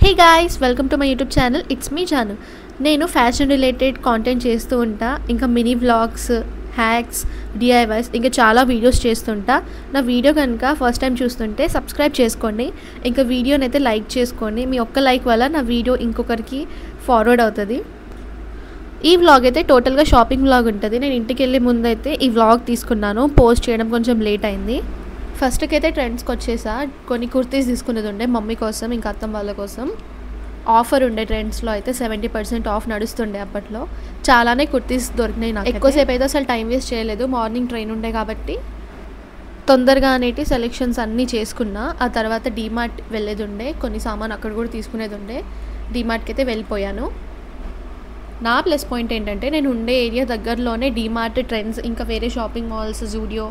Hey guys, welcome to my YouTube channel. It's me Jaanu. నేను fashion related content చేస్తూ ఉంటా, ఇంకా మినీ వ్లాగ్స్, హ్యాక్స్, డిఐవైస్, ఇంకా చాలా వీడియోస్ చేస్తుంటా. నా వీడియో కనుక ఫస్ట్ టైం చూస్తుంటే సబ్స్క్రైబ్ చేసుకోండి. ఇంకా వీడియోని అయితే లైక్ చేసుకోండి. మీ ఒక్క లైక్ వల్ల నా వీడియో ఇంకొకరికి ఫార్వర్డ్ అవుతుంది. ఈ వ్లాగ్ అయితే టోటల్గా షాపింగ్ వ్లాగ్ ఉంటుంది. నేను ఇంటికి వెళ్ళే ముందు అయితే ఈ వ్లాగ్ తీసుకున్నాను. పోస్ట్ చేయడం కొంచెం లేట్ అయింది. ఫస్ట్కి అయితే ట్రెండ్స్కి వచ్చేసా. కొన్ని కుర్తీస్ తీసుకునేది ఉండే మమ్మీ కోసం, ఇంకా అత్తమ్మ వాళ్ళ కోసం. ఆఫర్ ఉండే ట్రెండ్స్లో అయితే 70% ఆఫ్ నడుస్తుండే. అప్పట్లో చాలానే కుర్తీస్ దొరికినాయి నాకు. ఎక్కువసేపు అయితే అసలు టైం వేస్ట్ చేయలేదు. మార్నింగ్ ట్రైన్ ఉండే కాబట్టి తొందరగా అనేటి సెలెక్షన్స్ అన్నీ చేసుకున్నా. ఆ తర్వాత డీమార్ట్ వెళ్ళేది ఉండే, కొన్ని సామాన్ అక్కడ కూడా తీసుకునేది ఉండే. డీమార్ట్కి అయితే వెళ్ళిపోయాను. నా ప్లస్ పాయింట్ ఏంటంటే నేను ఉండే ఏరియా దగ్గరలోనే డీమార్ట్, ట్రెండ్స్, ఇంకా వేరే షాపింగ్ మాల్స్, జూడియో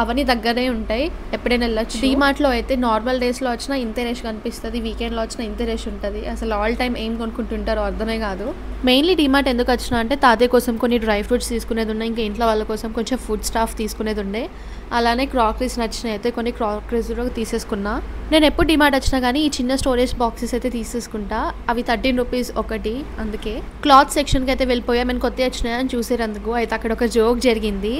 అవన్నీ దగ్గరే ఉంటాయి. ఎప్పుడైనా వెళ్ళొచ్చు. డీమార్ట్లో అయితే నార్మల్ డేస్లో వచ్చినా ఇంతే రష్ కనిపిస్తుంది, వీకెండ్లో వచ్చినా ఇంతే రష్ ఉంటుంది. అసలు ఆల్ టైమ్ ఏం కొనుక్కుంటుంటారో అర్థమే కాదు. మెయిన్లీ డీమార్ట్ ఎందుకు వచ్చినా అంటే తాతయ్య కోసం కొన్ని డ్రై ఫ్రూట్స్ తీసుకునేది ఉన్నాయి, ఇంకా ఇంట్లో వాళ్ళ కోసం కొంచెం ఫుడ్ స్టాఫ్ తీసుకునేది ఉండే. అలానే క్రాకరీస్ నచ్చినాయి అయితే కొన్ని క్రాకరీస్ కూడా తీసేసుకున్నా. నేను ఎప్పుడు డీమార్ట్ వచ్చినా కానీ ఈ చిన్న స్టోరేజ్ బాక్సెస్ అయితే తీసేసుకుంటా. అవి 13 రూపీస్ ఒకటి. అందుకే క్లాత్ సెక్షన్కి అయితే వెళ్ళిపోయా. నేను కొత్తగా వచ్చినాయని చూసేందుకు. అయితే అక్కడ ఒక జోక్ జరిగింది.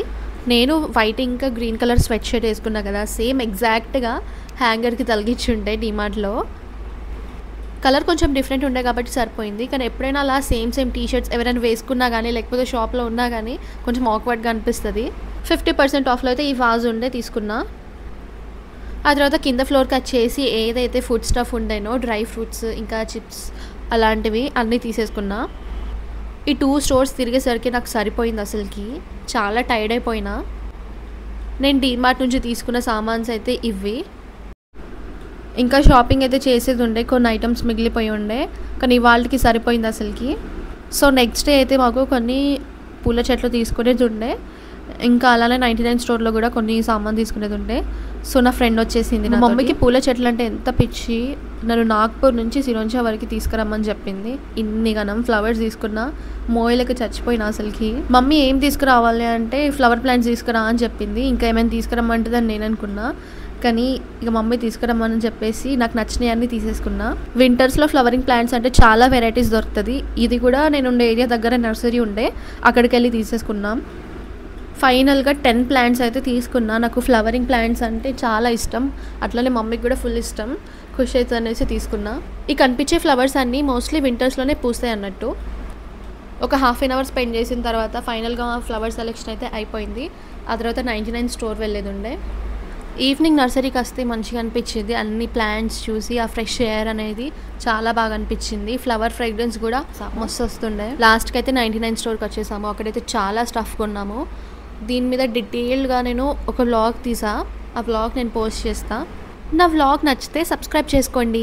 నేను వైట్ ఇంకా గ్రీన్ కలర్ స్వెట్ షర్ట్ వేసుకున్నా కదా, సేమ్ ఎగ్జాక్ట్గా హ్యాంగర్కి తలిగించుండే డీమార్ట్లో. కలర్ కొంచెం డిఫరెంట్ ఉండే కాబట్టి సరిపోయింది. కానీ ఎప్పుడైనా అలా సేమ్ టీ షర్ట్స్ ఎవరైనా వేసుకున్నా కానీ, లేకపోతే షాప్లో ఉన్నా కానీ కొంచెం ఆక్వర్డ్గా అనిపిస్తుంది. 50% ఆఫ్లో అయితే ఈ వాజ్ ఉండే తీసుకున్నా. ఆ తర్వాత కింద ఫ్లోర్కి వచ్చేసి ఏదైతే ఫుడ్ స్టఫ్ ఉండేనో, డ్రై ఫ్రూట్స్ ఇంకా చిప్స్ అలాంటివి అన్నీ తీసేసుకున్నా. ఈ 2 స్టోర్స్ తిరిగేసరికి నాకు సరిపోయింది. అసలుకి చాలా టైర్డ్ అయిపోయినా. నేను డీమార్ట్ నుంచి తీసుకున్న సామాన్స్ అయితే ఇవి. ఇంకా షాపింగ్ అయితే చేసేది ఉండే, కొన్ని ఐటమ్స్ మిగిలిపోయి ఉండే, కానీ వాళ్ళకి సరిపోయింది అసలుకి. సో నెక్స్ట్ డే అయితే మాకు కొన్ని పూల చెట్లు తీసుకునేది ఉండే. ఇంకా అలానే 99 స్టోర్లో కూడా కొన్ని సామాన్ తీసుకునేది ఉండే. సో నా ఫ్రెండ్ వచ్చేసింది. నా మమ్మీకి పూల చెట్లు అంటే ఎంత పిచ్చి. నన్ను నాగ్పూర్ నుంచి సిరోంచా వరకు తీసుకురమ్మని చెప్పింది. ఇన్ని గనం ఫ్లవర్స్ తీసుకున్నా, మోయలకి చచ్చిపోయినా అసలుకి. మమ్మీ ఏం తీసుకురావాలి అంటే ఫ్లవర్ ప్లాంట్స్ తీసుకురా అని చెప్పింది. ఇంకా ఏమైనా తీసుకురమ్మంటుందని నేను అనుకున్నా, కానీ ఇక మమ్మీ తీసుకురమ్మని చెప్పేసి నాకు నచ్చినవి అన్నీ తీసేసుకున్నా. వింటర్స్లో ఫ్లవరింగ్ ప్లాంట్స్ అంటే చాలా వెరైటీస్ దొరుకుతుంది. ఇది కూడా నేను ఉండే ఏరియా దగ్గర నర్సరీ ఉండే, అక్కడికి వెళ్ళి తీసేసుకున్నాం. ఫైనల్గా 10 ప్లాంట్స్ అయితే తీసుకున్నా. నాకు ఫ్లవరింగ్ ప్లాంట్స్ అంటే చాలా ఇష్టం, అట్లనే మమ్మీకి కూడా ఫుల్ ఇష్టం. ఖుషి అయితే అనేసి తీసుకున్నా. ఈ కనిపించే ఫ్లవర్స్ అన్నీ మోస్ట్లీ వింటర్స్లోనే పూస్తాయి అన్నట్టు. ఒక ½ అన్ అవర్ స్పెండ్ చేసిన తర్వాత ఫైనల్గా ఫ్లవర్ సెలెక్షన్ అయితే అయిపోయింది. ఆ తర్వాత 99 స్టోర్ వెళ్ళేది ఉండే. ఈవినింగ్ నర్సరీకి వస్తే మంచిగా అనిపించింది. అన్ని ప్లాంట్స్ చూసి ఆ ఫ్రెష్ ఎయిర్ అనేది చాలా బాగా అనిపించింది. ఫ్లవర్ ఫ్రేగ్రెన్స్ కూడా మస్తు వస్తుండే. లాస్ట్కి అయితే 99 స్టోర్కి వచ్చేసాము. అక్కడైతే చాలా స్టఫ్ కొన్నాము. దీని మీద డీటెయిల్డ్గా నేను ఒక వ్లాగ్ తీసా. ఆ వ్లాగ్ నేను పోస్ట్ చేస్తా. నా వ్లాగ్ నచ్చితే సబ్స్క్రైబ్ చేసుకోండి.